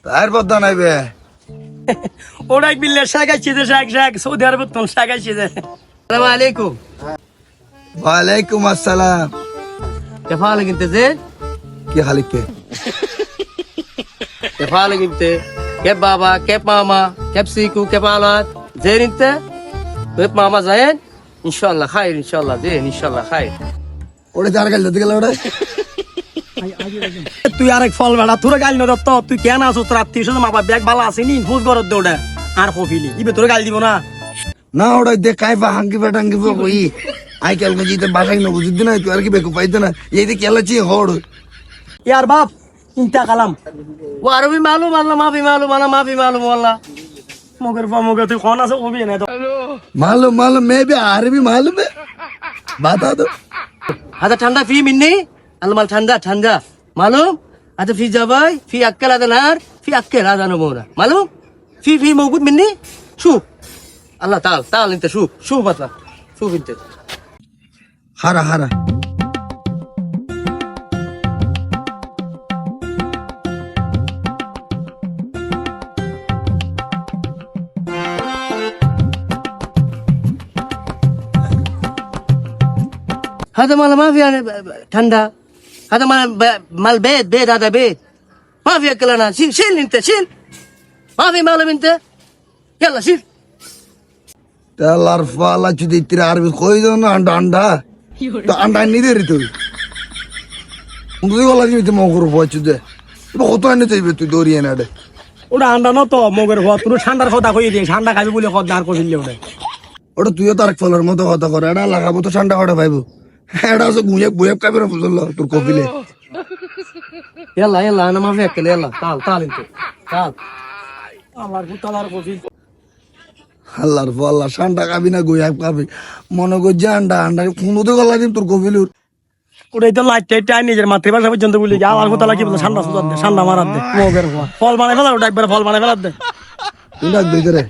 তার বদা নাইবে ওরাই বিল্লে শাগাইছে যে শাক সৌদি আরব তো শাগাইছে যে আসসালামু আলাইকুম ওয়ালাইকুম আসসালাম كيف حالك انت زين কি হালিকে كيف حالك انت كيف بابا كيف ماما كيف سيكو كيف حالك زين انت كيف ماما زين ان شاء الله خير ان شاء الله زين ان شاء الله خير ওরে যার গাল দিতে গেল ওরে তুই আরেক ফল বেড়া তোর গাল ন দত্ত তুই কেন আছো তোর আত্মীয় স্বজন মা বাবা ব্যাগ ভালো আসেনি ফুস গরত দৌড়া আর কফিলি ইবে তোর গাল দিব না না ওরে দেখাই বা হাঙ্গি বাটাঙ্গি কই আই কাল মে জিতে বাসাই ন বুঝিদ না তুই আর কি বেকু পাইতে না এই যে কেলাচি হড় यार बाप इंता कलम वो अरबी मालूम अल्लाह माफी मालूम अल्लाह माफी मालूम अल्लाह मगर तू कौन आसा वो भी नहीं तो मालूम मालूम मैं भी अरबी मालूम है बता दो هذا ठंडा في مني المال ठंडा ठंडा मालूم هذا في جباي في أكل هذا نار في أكل هذا نمورة मालूم في موجود مني شوف الله تعال انت شوف بطلع شوف انت হারা হারা هذا مال ما في يعني ठंडा هذا مال بيت هذا بيت ما في أكل أنا شيل انت شيل ما في معلوم انت يلا شيل তেলার ফালা যদি তিরা আরবি কই দাও না আন্ডা আন্ডা তো আন্ডা নি দে রে তুই তুই গলা দিতে মগর পয়ছু দে কত আনি চাইবে তুই দরিয়ে না রে ওটা আন্ডা ন তো মগের হওয়া তুই ঠান্ডার কথা কই দিয়ে ঠান্ডা খাবি বলে কথা আর কইলে ওটা ওটা তুইও তার ফলের মতো কথা করে এটা লাগাবো তো ঠান্ডা কটা পাইবো এটা আছে গুঁয়ে বুয়ে খাবে না বুঝলো তোর কপিলে يلا انا ما في اكل يلا تعال انت تعال الله كفيل আল্লাহর ফাল্লা ঠান্ডা খাবি না গুঁয়ে খাবি মনে কর যে আন্ডা আন্ডা কোনোতে গলা দিন তোর কপিলুর ওটাই তো লাইট টাইট নিজের মাতৃভাষা পর্যন্ত বলি আল্লাহ তাআলা কি বলে ঠান্ডা সুদার দে ঠান্ডা মারার দে মগের হওয়া ফল বানাই ফেলা ওটা একবার ফল বানাই ফেলার দে তুই ডাক দিতে রে